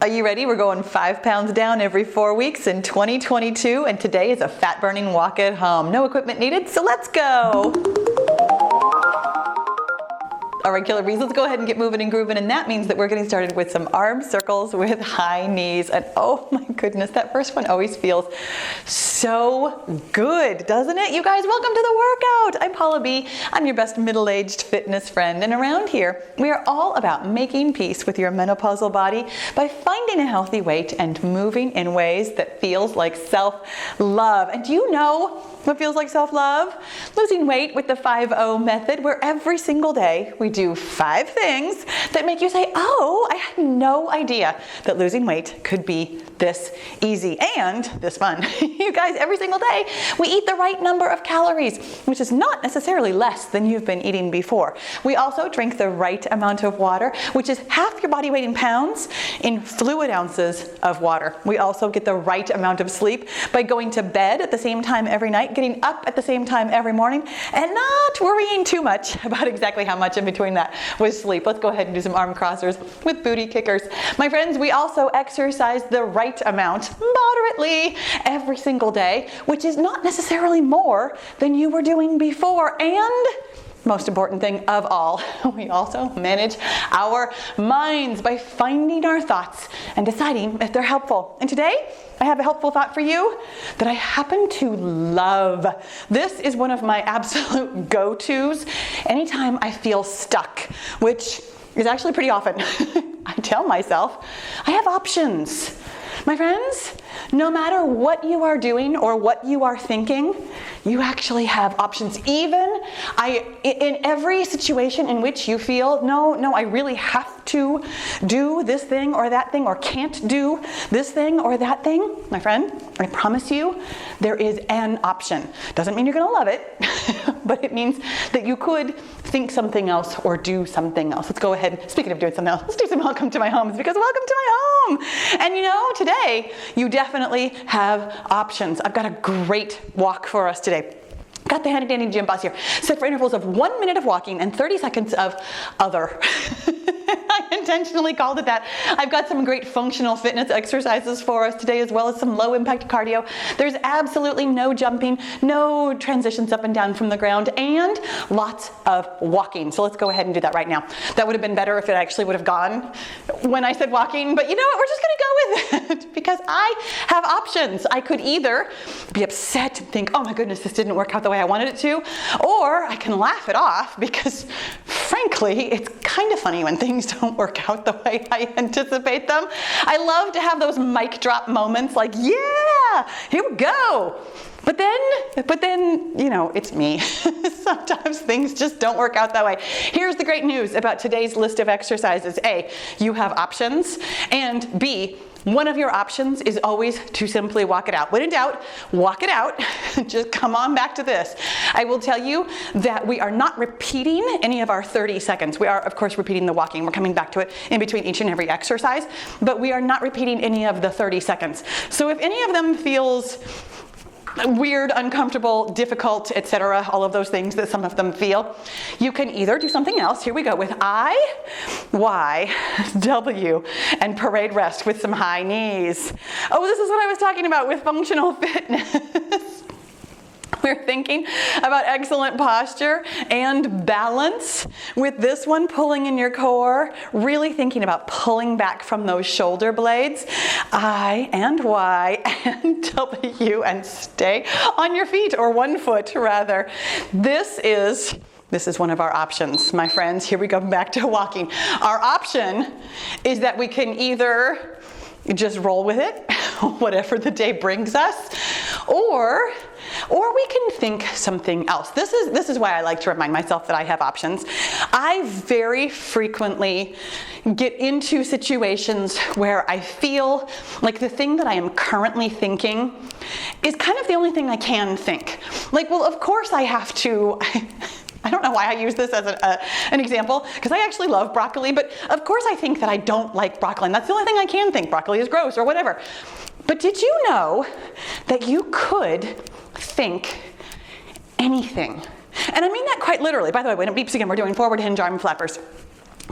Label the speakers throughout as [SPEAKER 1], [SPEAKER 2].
[SPEAKER 1] Are you ready? We're going 5 pounds down every 4 weeks in 2022, and today is a fat-burning walk at home. No equipment needed, so let's go. All right, Killer Bees, let's go ahead and get moving and grooving, and that means that we're getting started with some arm circles with high knees. And oh my goodness, that first one always feels so good, doesn't it? You guys, welcome to the workout. I'm Paula B. I'm your best middle-aged fitness friend, and around here, we are all about making peace with your menopausal body by finding a healthy weight and moving in ways that feels like self-love. And do you know what feels like self-love? Losing weight with the 5-0 method, where every single day we do 5 things that make you say, oh, I had no idea that losing weight could be this easy and this fun. You guys, every single day we eat the right number of calories, which is not necessarily less than you've been eating before. We also drink the right amount of water, which is half your body weight in pounds in fluid ounces of water. We also get the right amount of sleep by going to bed at the same time every night, getting up at the same time every morning, and not worrying too much about exactly how much in between that was sleep. Let's go ahead and do some arm crossers with booty kickers. My friends, we also exercise the right amount, moderately, every single day, which is not necessarily more than you were doing before. And most important thing of all, we also manage our minds by finding our thoughts and deciding if they're helpful. And today, I have a helpful thought for you that I happen to love. This is one of my absolute go-tos anytime I feel stuck, which is actually pretty often. I tell myself, I have options. My friends, no matter what you are doing or what you are thinking, you actually have options. Even in every situation in which you feel, no, I really have to do this thing or that thing, or can't do this thing or that thing, my friend, I promise you, there is an option. Doesn't mean you're gonna love it, but it means that you could think something else or do something else. Let's go ahead, speaking of doing something else, let's do some welcome to my homes, because welcome to my home. And you know, today, you definitely have options. I've got a great walk for us today. Got the handy dandy gym boss here. Set for intervals of 1 minute of walking and 30 seconds of other. I intentionally called it that. I've got some great functional fitness exercises for us today, as well as some low impact cardio. There's absolutely no jumping, no transitions up and down from the ground, and lots of walking. So let's go ahead and do that right now. That would have been better if it actually would have gone when I said walking, but you know what, we're just gonna go with it because I have options. I could either be upset and think, oh my goodness, this didn't work out the way I wanted it to, or I can laugh it off because frankly, it's kind of funny when things don't work out the way I anticipate them. I love to have those mic drop moments like, yeah, here we go. But then, you know, it's me. Sometimes things just don't work out that way. Here's the great news about today's list of exercises. A, you have options, and B, one of your options is always to simply walk it out. When in doubt, walk it out. Just come on back to this. I will tell you that we are not repeating any of our 30 seconds. We are, of course, repeating the walking. We're coming back to it in between each and every exercise, but we are not repeating any of the 30 seconds. So if any of them feels weird, uncomfortable, difficult, etc., all of those things that some of them feel, you can either do something else. Here we go with IYW and Parade Rest with some high knees. Oh, this is what I was talking about with functional fitness. We're thinking about excellent posture and balance with this one, pulling in your core, really thinking about pulling back from those shoulder blades, I and Y and W, and stay on your feet, or one foot rather. This is one of our options, my friends. Here we go back to walking. Our option is that we can either just roll with it, whatever the day brings us, or we can think something else. This is why I like to remind myself that I have options. I very frequently get into situations where I feel like the thing that I am currently thinking is kind of the only thing I can think. Like, well, of course I have to. I don't know why I use this as an example, because I actually love broccoli, but of course I think that I don't like broccoli, and that's the only thing I can think. Broccoli is gross or whatever. But did you know that you could think anything? And I mean that quite literally. By the way, when it beeps again, we're doing forward hinge arm flappers.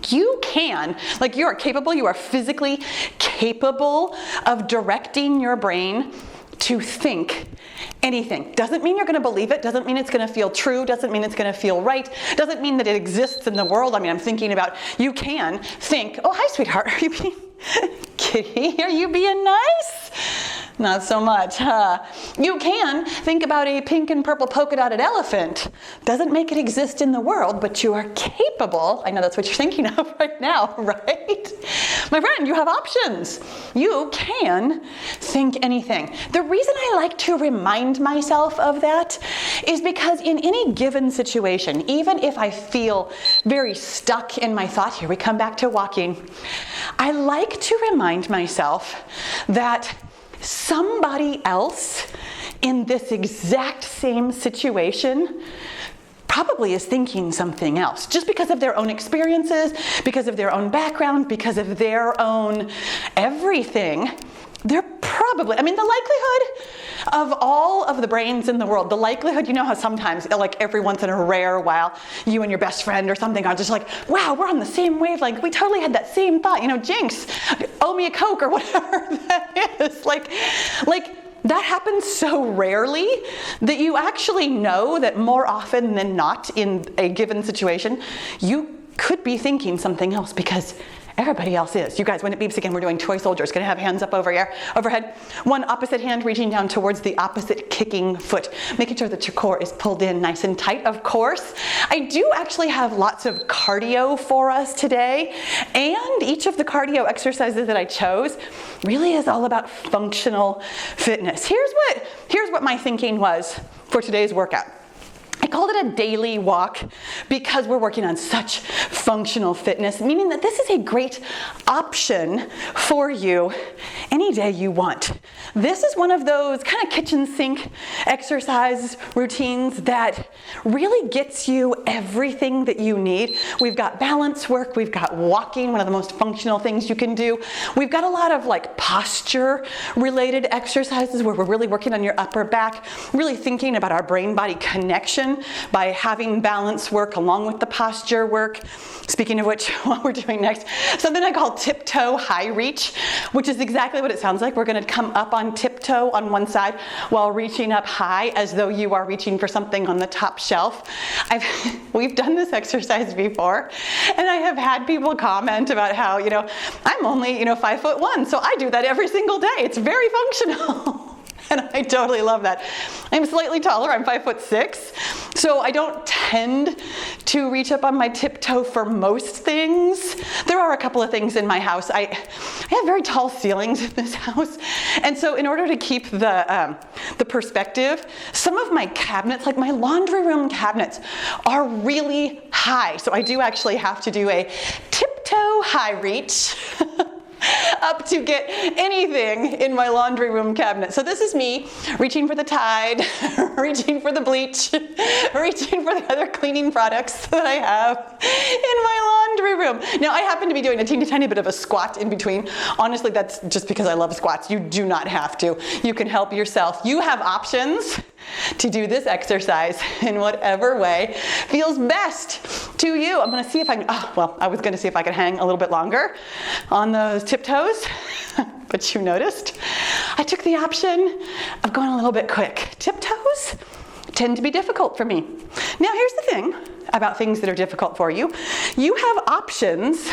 [SPEAKER 1] You can, like you are capable, you are physically capable of directing your brain to think anything. Doesn't mean you're going to believe it, doesn't mean it's going to feel true, doesn't mean it's going to feel right, doesn't mean that it exists in the world. I mean, I'm thinking about, you can think, oh, hi, sweetheart, are you being kitty? Are you being nice? Not so much, huh? You can think about a pink and purple polka dotted elephant. Doesn't make it exist in the world, but you are capable. I know that's what you're thinking of right now, right? My friend, you have options. You can think anything. The reason I like to remind myself of that is because in any given situation, even if I feel very stuck in my thought, here we come back to walking, I like to remind myself that somebody else in this exact same situation probably is thinking something else, just because of their own experiences, because of their own background, because of their own everything. They're probably, I mean, the likelihood of all of the brains in the world, the likelihood, you know how sometimes, like every once in a rare while, you and your best friend or something are just like, wow, we're on the same wavelength. We totally had that same thought, you know, jinx, owe me a Coke or whatever that is. Like that happens so rarely that you actually know that more often than not in a given situation, you could be thinking something else because everybody else is. You guys, when it beeps again, we're doing toy soldiers. Gonna have hands up overhead. One opposite hand reaching down towards the opposite kicking foot, making sure that your core is pulled in nice and tight, of course. I do actually have lots of cardio for us today, and each of the cardio exercises that I chose really is all about functional fitness. Here's what my thinking was for today's workout. I called it a daily walk because we're working on such functional fitness, meaning that this is a great option for you any day you want. This is one of those kind of kitchen sink exercise routines that really gets you everything that you need. We've got balance work, we've got walking, one of the most functional things you can do. We've got a lot of like posture related exercises where we're really working on your upper back, really thinking about our brain-body connection by having balance work along with the posture work. Speaking of which, what we're doing next, something I call tiptoe high reach, which is exactly what it sounds like. We're going to come up on tiptoe on one side while reaching up high as though you are reaching for something on the top shelf. We've done this exercise before, and I have had people comment about how, you know, I'm only, 5'1", so I do that every single day. It's very functional. And I totally love that. I'm slightly taller, I'm 5'6", so I don't tend to reach up on my tiptoe for most things. There are a couple of things in my house. I have very tall ceilings in this house, and so in order to keep the perspective, some of my cabinets, like my laundry room cabinets, are really high. So I do actually have to do a tiptoe high reach up to get anything in my laundry room cabinet. So this is me reaching for the Tide, reaching for the bleach, reaching for the other cleaning products that I have in my laundry room. Now I happen to be doing a teeny tiny bit of a squat in between. Honestly, that's just because I love squats. You do not have to. You can help yourself. You have options to do this exercise in whatever way feels best to you. I'm going to see if I can, I was going to see if I could hang a little bit longer on those tiptoes, but you noticed I took the option of going a little bit quick. Tiptoes tend to be difficult for me. Now here's the thing about things that are difficult for you. You have options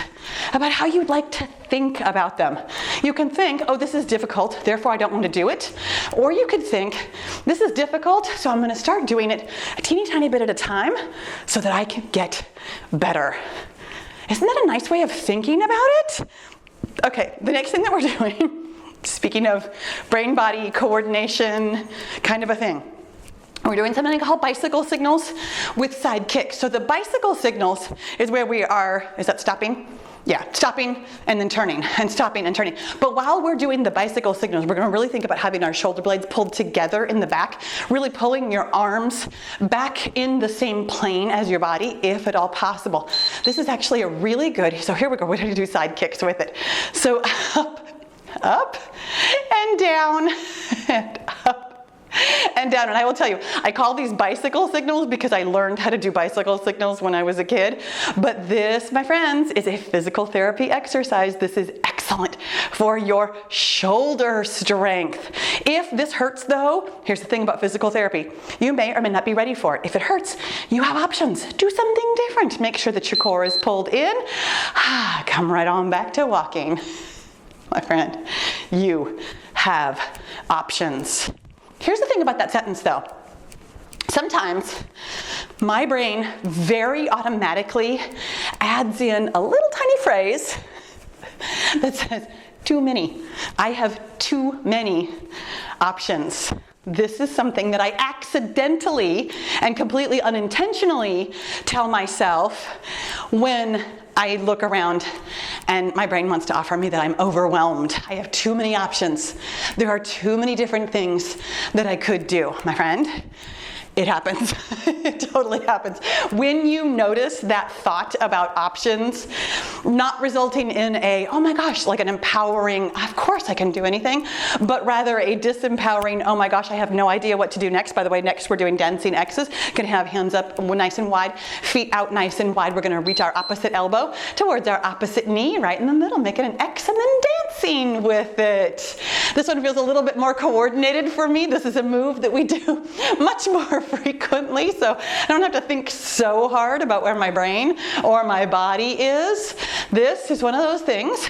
[SPEAKER 1] about how you'd like to think about them. You can think, oh, this is difficult, therefore I don't want to do it. Or you could think, this is difficult, so I'm going to start doing it a teeny tiny bit at a time so that I can get better. Isn't that a nice way of thinking about it? Okay, the next thing that we're doing, speaking of brain-body coordination kind of a thing, we're doing something called bicycle signals with side kicks. So the bicycle signals is where we are, is that stopping? Yeah, stopping and then turning, and stopping and turning. But while we're doing the bicycle signals, we're going to really think about having our shoulder blades pulled together in the back, really pulling your arms back in the same plane as your body, if at all possible. This is actually a really good, so here we go, we're going to do side kicks with it. So up and down, and up and down. And I will tell you, I call these bicycle signals because I learned how to do bicycle signals when I was a kid. But this, my friends, is a physical therapy exercise. This is excellent for your shoulder strength. If this hurts though, here's the thing about physical therapy. You may or may not be ready for it. If it hurts, you have options. Do something different. Make sure that your core is pulled in. Come right on back to walking. My friend, you have options. Here's the thing about that sentence though. Sometimes my brain very automatically adds in a little tiny phrase that says, too many. I have too many options. This is something that I accidentally and completely unintentionally tell myself when I look around and my brain wants to offer me that I'm overwhelmed. I have too many options. There are too many different things that I could do. My friend, it happens. It totally happens. When you notice that thought about options not resulting in a, oh my gosh, like an empowering, of course I can do anything, but rather a disempowering, oh my gosh, I have no idea what to do next. By the way, next we're doing dancing X's. Gonna have hands up nice and wide, feet out nice and wide. We're gonna reach our opposite elbow towards our opposite knee, right in the middle, making an X and then dancing with it. This one feels a little bit more coordinated for me. This is a move that we do much more frequently, so I don't have to think so hard about where my brain or my body is. This is one of those things.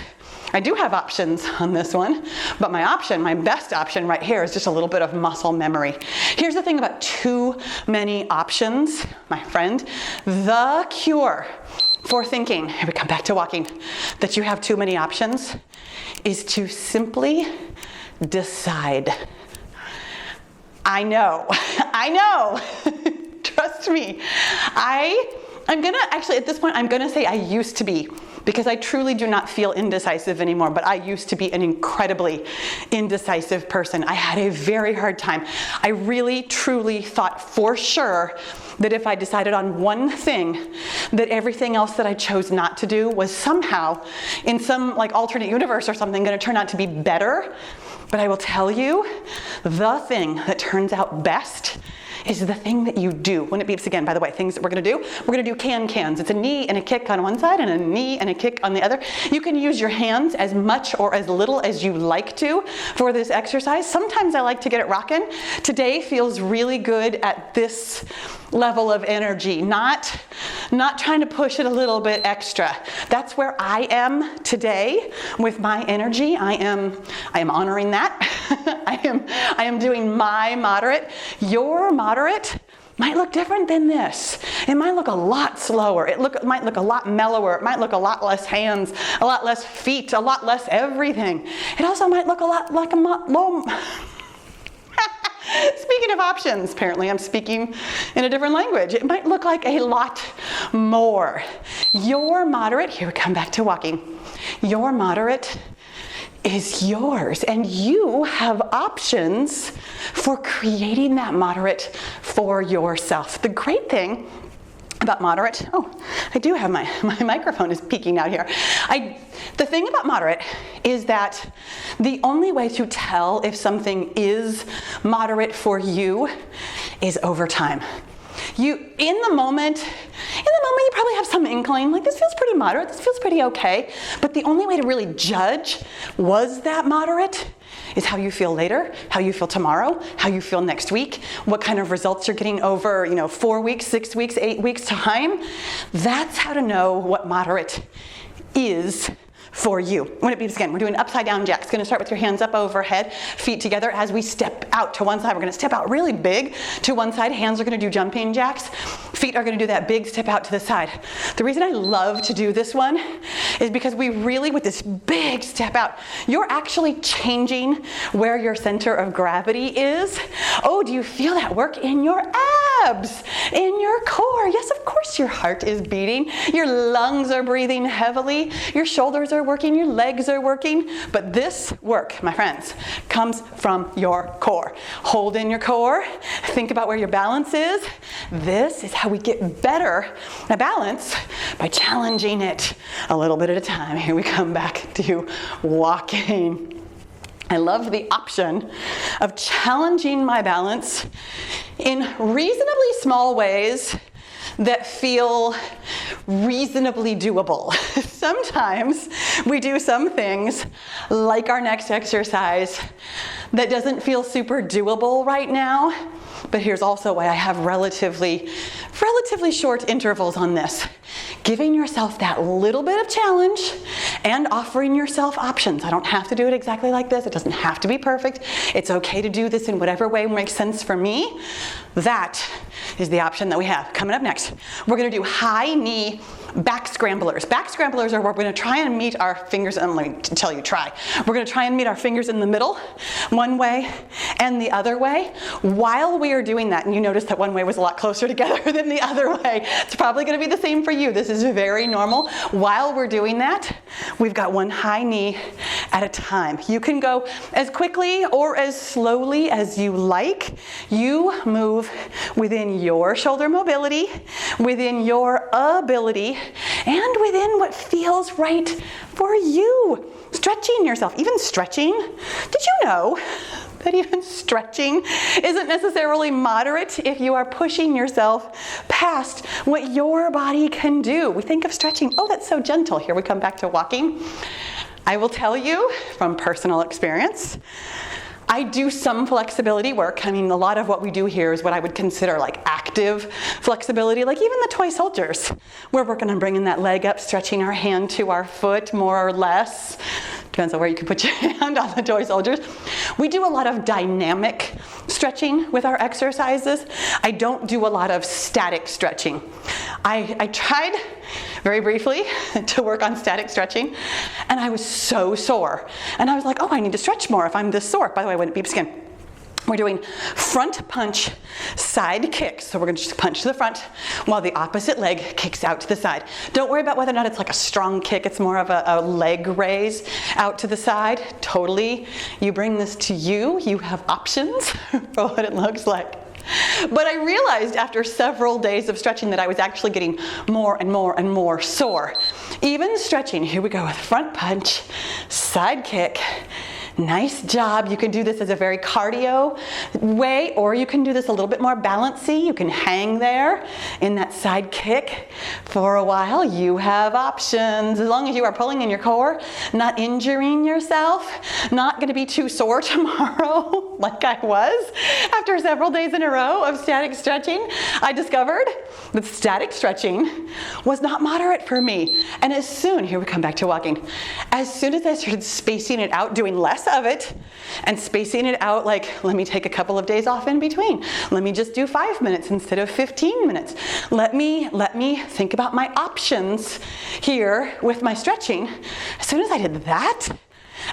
[SPEAKER 1] I do have options on this one, but my best option right here is just a little bit of muscle memory. Here's the thing about too many options, my friend. The cure for thinking, here we come back to walking, that you have too many options is to simply decide. I know. Trust me. I'm gonna, actually at this point, I'm gonna say I used to be, because I truly do not feel indecisive anymore, but I used to be an incredibly indecisive person. I had a very hard time. I really, truly thought for sure that if I decided on one thing, that everything else that I chose not to do was somehow, in some like alternate universe or something, gonna turn out to be better. But I will tell you, the thing that turns out best is the thing that you do. When it beeps again, by the way, things that we're gonna do can-cans. It's a knee and a kick on one side and a knee and a kick on the other. You can use your hands as much or as little as you like to for this exercise. Sometimes I like to get it rocking. Today feels really good at this level of energy, not trying to push it a little bit extra. That's where I am today with my energy. I am honoring that. I am doing my moderate. Your moderate might look different than this. It might look a lot slower. It might look a lot mellower. It might look a lot less hands, a lot less feet, a lot less everything. It also might look a lot like a low. Speaking of options, apparently I'm speaking in a different language. It might look like a lot more. Your moderate, here we come back to walking. Your moderate is yours, and you have options for creating that moderate for yourself. The great thing about moderate, I do have my microphone is peeking out here. The thing about moderate is that the only way to tell if something is moderate for you is over time. In the moment, you probably have some inkling, like this feels pretty moderate, this feels pretty okay, but the only way to really judge, was that moderate, is how you feel later, how you feel tomorrow, how you feel next week, what kind of results you're getting over, 4 weeks, 6 weeks, 8 weeks time. That's how to know what moderate is for you. When it beeps again, we're doing upside down jacks. Gonna start with your hands up overhead, feet together as we step out to one side. We're gonna step out really big to one side. Hands are gonna do jumping jacks. Feet are gonna do that big step out to the side. The reason I love to do this one is because we really, with this big step out, you're actually changing where your center of gravity is. Oh, do you feel that work in your abs, in your core? Yes, of course your heart is beating. Your lungs are breathing heavily. Your shoulders are working, your legs are working, but this work, my friends, comes from your core. Hold in your core, think about where your balance is. This is how we get better at balance, by challenging it a little bit at a time. Here we come back to walking. I love the option of challenging my balance in reasonably small ways that feel reasonably doable. Sometimes we do some things, like our next exercise, that doesn't feel super doable right now, but here's also why I have relatively short intervals on this. Giving yourself that little bit of challenge and offering yourself options. I don't have to do it exactly like this. It doesn't have to be perfect. It's okay to do this in whatever way makes sense for me. That is the option that we have. Coming up next, we're going to do high knee back scramblers. Back scramblers are where we're going to try and meet our fingers, and let me tell you, try. We're going to try and meet our fingers in the middle, one way and the other way. While we are doing that, and you notice that one way was a lot closer together than the other way, it's probably going to be the same for you. This is very normal. While we're doing that, we've got one high knee at a time. You can go as quickly or as slowly as you like. You move within your shoulder mobility, within your ability, and within what feels right for you. Stretching yourself, even stretching. Did you know that even stretching isn't necessarily moderate if you are pushing yourself past what your body can do? We think of stretching, oh, that's so gentle. Here we come back to walking. I will tell you from personal experience, I do some flexibility work. I mean, a lot of what we do here is what I would consider like active flexibility, like even the toy soldiers. We're working on bringing that leg up, stretching our hand to our foot more or less. Depends on where you can put your hand on the toy soldiers. We do a lot of dynamic stretching with our exercises. I don't do a lot of static stretching. I tried very briefly to work on static stretching, and I was so sore. And I was like, oh, I need to stretch more if I'm this sore. By the way, when it beeps again, we're doing front punch, side kicks. So we're going to just punch to the front while the opposite leg kicks out to the side. Don't worry about whether or not it's like a strong kick. It's more of a leg raise out to the side. Totally. You bring this to you. You have options for what it looks like. But I realized after several days of stretching that I was actually getting more and more and more sore. Even stretching, here we go with front punch, side kick. Nice job. You can do this as a very cardio way, or you can do this a little bit more balancy. You can hang there in that side kick for a while. You have options. As long as you are pulling in your core, not injuring yourself, not going to be too sore tomorrow like I was after several days in a row of static stretching. I discovered that static stretching was not moderate for me. And as soon, here we come back to walking, as soon as I started spacing it out, doing less of it and spacing it out, like let me take a couple of days off in between. Let me just do 5 minutes instead of 15 minutes. Let me think about my options here with my stretching. As soon as I did that,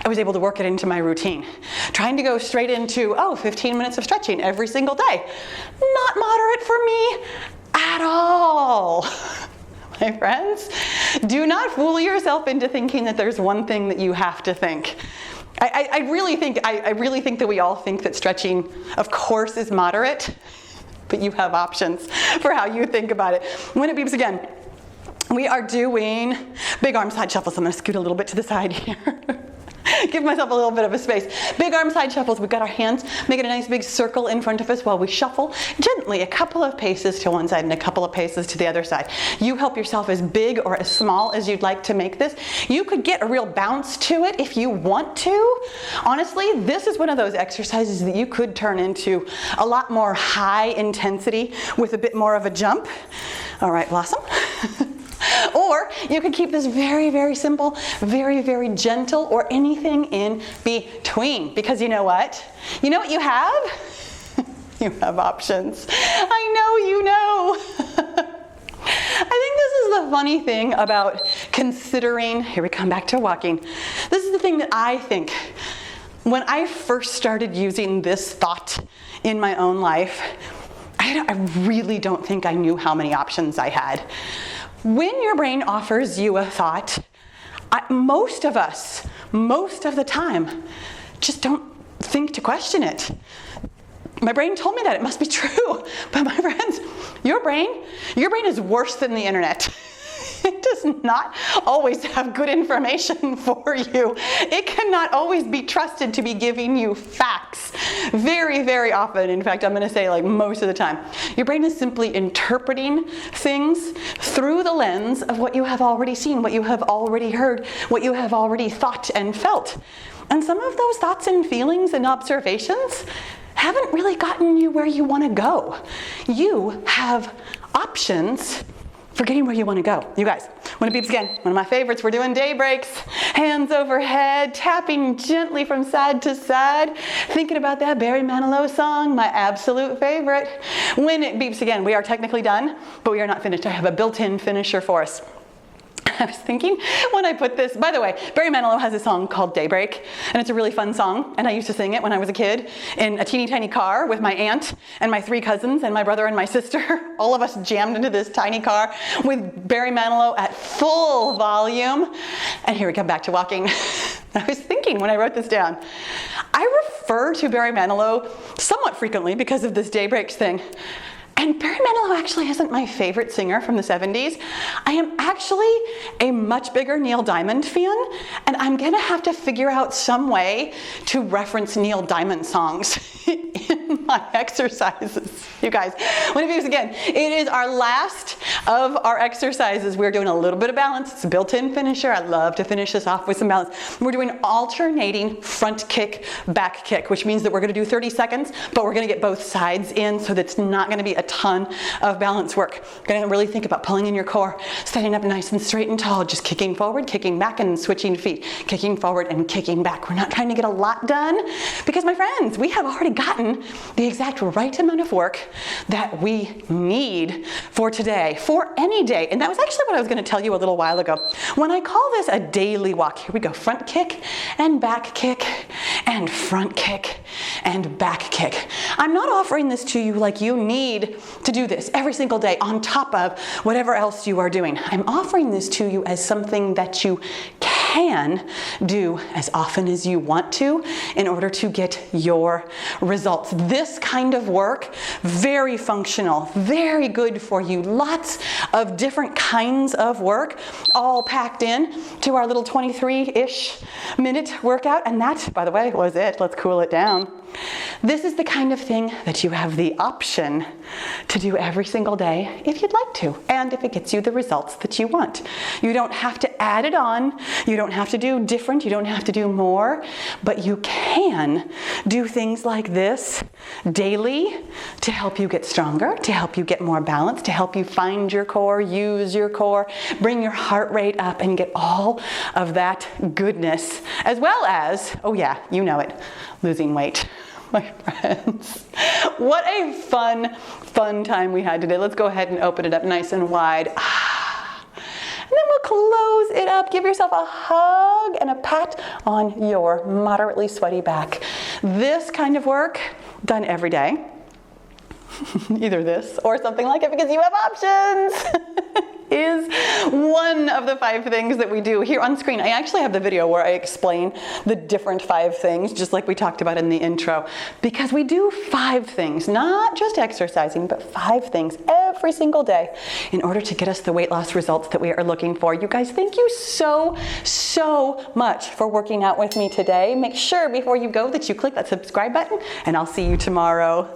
[SPEAKER 1] I was able to work it into my routine. Trying to go straight into, 15 minutes of stretching every single day. Not moderate for me at all. My friends, do not fool yourself into thinking that there's one thing that you have to think. I really think that we all think that stretching, of course, is moderate, but you have options for how you think about it. When it beeps again, we are doing big arm side shuffles. I'm going to scoot a little bit to the side here. Give myself a little bit of a space. Big arm side shuffles. We've got our hands making a nice big circle in front of us while we shuffle gently, a couple of paces to one side and a couple of paces to the other side. You help yourself as big or as small as you'd like to make this. You could get a real bounce to it if you want to. Honestly, this is one of those exercises that you could turn into a lot more high intensity with a bit more of a jump. All right, Blossom. Or you could keep this very, very simple, very, very gentle, or anything in between. Because you know what? You know what you have? You have options. I know you know. I think this is the funny thing about considering, here we come back to walking. This is the thing that I think, when I first started using this thought in my own life, I really don't think I knew how many options I had. When your brain offers you a thought, most of us, most of the time, just don't think to question it. My brain told me that it must be true, but my friends, your brain is worse than the internet. it does not always have good information for you. It cannot always be trusted to be giving you facts. Very, very often, in fact, I'm going to say like most of the time, your brain is simply interpreting things through the lens of what you have already seen, what you have already heard, what you have already thought and felt. And some of those thoughts and feelings and observations haven't really gotten you where you want to go. You have options for getting where you want to go. You guys, when it beeps again, one of my favorites, we're doing day breaks. Hands overhead, tapping gently from side to side, thinking about that Barry Manilow song, my absolute favorite. When it beeps again, we are technically done, but we are not finished. I have a built-in finisher for us. I was thinking when I put this, by the way, Barry Manilow has a song called Daybreak, and it's a really fun song, and I used to sing it when I was a kid in a teeny tiny car with my aunt and my 3 cousins and my brother and my sister. All of us jammed into this tiny car with Barry Manilow at full volume. And here we come back to walking. I was thinking when I wrote this down, I refer to Barry Manilow somewhat frequently because of this Daybreaks thing. And Barry Manilow actually isn't my favorite singer from the 70s. I am actually a much bigger Neil Diamond fan, and I'm gonna have to figure out some way to reference Neil Diamond songs in my exercises. You guys, when it beeps again, it is our last of our exercises. We're doing a little bit of balance. It's a built-in finisher. I love to finish this off with some balance. We're doing alternating front kick, back kick, which means that we're gonna do 30 seconds, but we're gonna get both sides in so that's not gonna be a ton of balance work. You're gonna really think about pulling in your core, standing up nice and straight and tall, just kicking forward, kicking back, and switching feet, kicking forward and kicking back. We're not trying to get a lot done because, my friends, we have already gotten the exact right amount of work that we need for today, for any day. And that was actually what I was gonna tell you a little while ago. When I call this a daily walk, here we go, front kick and back kick and front kick and back kick. I'm not offering this to you like you need to do this every single day on top of whatever else you are doing. I'm offering this to you as something that you can do as often as you want to in order to get your results. This kind of work, very functional, very good for you. Lots of different kinds of work all packed in to our little 23-ish minute workout. And that, by the way, was it. Let's cool it down. This is the kind of thing that you have the option to do every single day if you'd like to, and if it gets you the results that you want. You don't have to add it on, you don't have to do different, you don't have to do more, but you can do things like this daily to help you get stronger, to help you get more balance, to help you find your core, use your core, bring your heart rate up, and get all of that goodness, as well as, oh yeah, you know it, losing weight. My friends, what a fun time we had today. Let's go ahead and open it up nice and wide. And then we'll close it up. Give yourself a hug and a pat on your moderately sweaty back. This kind of work done every day. Either this or something like it because you have options. Is one of the 5 things that we do here on screen. I actually have the video where I explain the different 5 things, just like we talked about in the intro, because we do 5 things, not just exercising, but 5 things every single day in order to get us the weight loss results that we are looking for. You guys, thank you so much for working out with me today. Make sure before you go that you click that subscribe button, and I'll see you tomorrow.